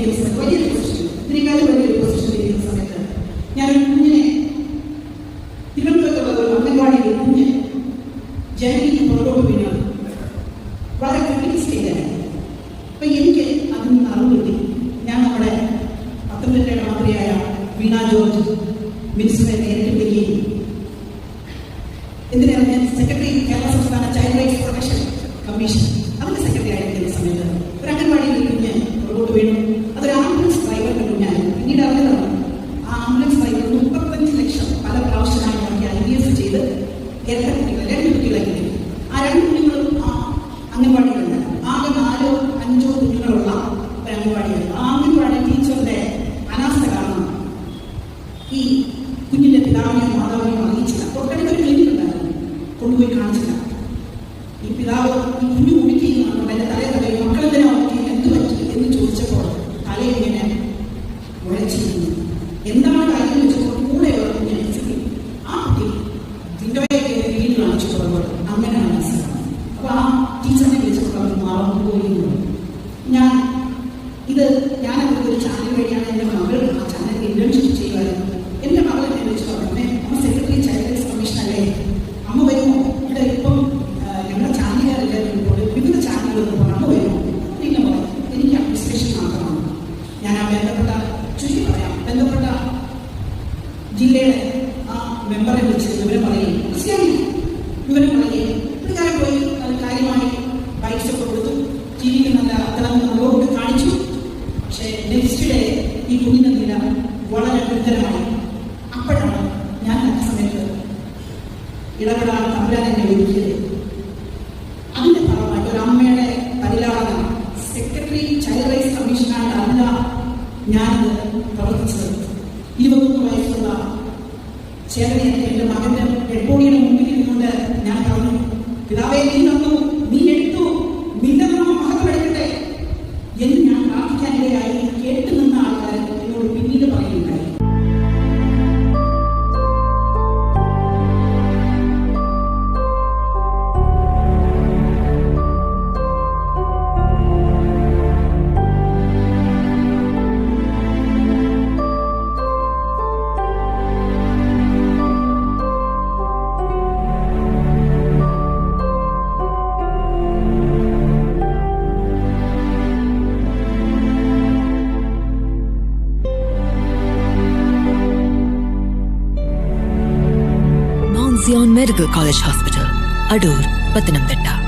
ഇരിക്കുന്ന സമയത്ത്, വലിയൊരു പൊസിഷൻ, ഇതിനേക്കാളും വലിയൊരു പൊസിഷൻ ഇരിക്കുന്ന സമയത്ത് ഞാനൊരു കുഞ്ഞിനെ, തിരുവനന്തപുരത്തുള്ള ഒരു അംഗൻവാടിയിൽ ഒരു കുഞ്ഞ് ജനലിക്ക് പുറകോട്ട് വീണ് വളരെ ക്രിട്ടിക്കൽ സ്റ്റേജായി. അപ്പൊ എനിക്ക് അതിൽ നിന്ന് അറിവ് കിട്ടി. ഞാൻ നമ്മുടെ പത്തനംതിട്ടയുടെ മന്ത്രിയായ വീണ ജോർജ് മിനിസ്റ്ററെ നേരിട്ട് വിളിക്കുകയും, എന്തിനാണ് ഞാൻ സെക്രട്ടറി, കേരള സംസ്ഥാന ചൈൽഡ് റൈറ്റ്സ് പ്രൊട്ടക്ഷൻ കമ്മീഷൻ, അതിന്റെ സെക്രട്ടറി ആയിരിക്കുന്ന സമയത്ത് ഒരു അംഗൻവാടിയിൽ കുഞ്ഞ് പുറകോട്ട് വീണു. അതൊരു ആംബുലൻസ് ഡ്രൈവറുടെ കുഞ്ഞാണ്. പിന്നീട് അറിഞ്ഞതാണ് ആ ആംബുലൻസ് ഡ്രൈവർ 35 ലക്ഷം പല പ്രാവശ്യമായി നമുക്ക് IVF ചെയ്ത് ഇരട്ട കുട്ടികളെ, 2 കുട്ടികളെ കിട്ടി. ആ 2 കുഞ്ഞുങ്ങളും ആ അംഗൻവാടിയിലുണ്ട്. ആകെ 4 or 5 കുഞ്ഞുങ്ങളുള്ള ഒരു അംഗൻവാടിയാണ്. ആ അംഗൻവാടി ടീച്ചറുടെ അനാസ്ഥ കാരണം ഈ കുഞ്ഞിന്റെ പിതാവിനെയോ മാതാവിനെയോ അറിയിച്ചില്ല. തൊട്ടടുത്ത് ഒരു ക്ലിനിക് ഉണ്ടായിരുന്നു, കൊണ്ടുപോയി കാണിച്ചില്ല. ഈ പിതാവ് ഈ കുഞ്ഞു കുടിക്കുകയാണ്, എന്റെ തലയെ തലയിൽ മക്കളെന്തിനാ കുടിക്കുക, എന്ത് പറ്റി എന്ന് ചോദിച്ചപ്പോൾ തലയിങ്ങനെ ഉഴച്ചിരുന്നു. എന്താണ് കാര്യം വെച്ചപ്പോൾ കൂടെയുള്ള കുഞ്ഞിനെ ആ കുട്ടി വിൻഡോയെ കയറി വീട് കാണിച്ചു പോകുമ്പോൾ അങ്ങനെയാണ് മനസ്സിലാക്കുന്നത്. അപ്പൊ ആ ടീച്ചറിനെ വിളിച്ചപ്പോൾ അവർ മറന്നു പോയിരുന്നു. ഞാനതൊരു ചാനൽ വഴിയാണ് എൻ്റെ മകൾ ആ ചാനൽ ഇന്റേൺഷിപ്പ് ചെയ്യുമായിരുന്നു. എൻ്റെ മകൾ എന്നെ വിളിച്ചു പറഞ്ഞു, അമ്മ സെക്രട്ടറി ചൈൽഡ് റൈറ്റ്സ് കമ്മീഷൻ അല്ലേ, അമ്മ വരുമോ ഇവിടെ, ഇപ്പം ഞങ്ങളുടെ ചാനലുകാരെല്ലാവരും ഇപ്പോൾ വിവിധ ചാനലുകൾ അമ്മ വരുമോ? പിന്നെ പറഞ്ഞു എനിക്ക് അഡ്മിനിസ്ട്രേഷൻ മാത്രമാണ്. ഞാൻ ആ ബന്ധപ്പെട്ട, ചുരുക്കി പറയാം, ബന്ധപ്പെട്ട ജില്ലയുടെ ആ മെമ്പറെ വിളിച്ച് വിവരം പറയുകയും വിവരം പറയുകയും പുള്ളിക്കാരെ പോയി കാര്യമായി ബൈക്സൊക്കെ കൊടുത്തു, ടിവിക്ക് നല്ല തിളങ്ങുന്ന നമ്മളോട് കാണിച്ചു. പക്ഷേ നെക്സ്റ്റ് ഡേ ഈ കുഞ്ഞിന്റെ നില വളരെ ഗുരുതരമായി. അപ്പോഴാണ് ഞാൻ ആ സമയത്ത് ഇടപെടാൻ തമ്പുരാനെ ഒരുക്കിയത്. അതിന്റെ ഭാഗമായിട്ട് ഒരു അമ്മയുടെ പരിലാളന സെക്രട്ടറി ചൈൽഡ് റൈറ്റ്സ് കമ്മീഷനായിട്ടല്ല ഞാനത് പ്രവർത്തിച്ചത്. 21 വയസ്സുള്ള ചേതനയെ എൻ്റെ മകന്റെ ഡെഡ്ബോഡിയുടെ മുമ്പിൽ നിന്നുകൊണ്ട് ഞാൻ പറഞ്ഞു, പിതാവേ നീ തന്നു, നീ എടുത്തു, നിന്റെ നാമം മഹത്വമെടുക്കട്ടെ എന്ന് ഞാൻ പ്രാർത്ഥിക്കാനിടയായി. കേട്ടു നിന്ന ആൾക്കാർ എന്നോട് പിന്നീട് പറയുന്നുണ്ടായി. Zion Medical College Hospital, Adur, Pathanamthitta.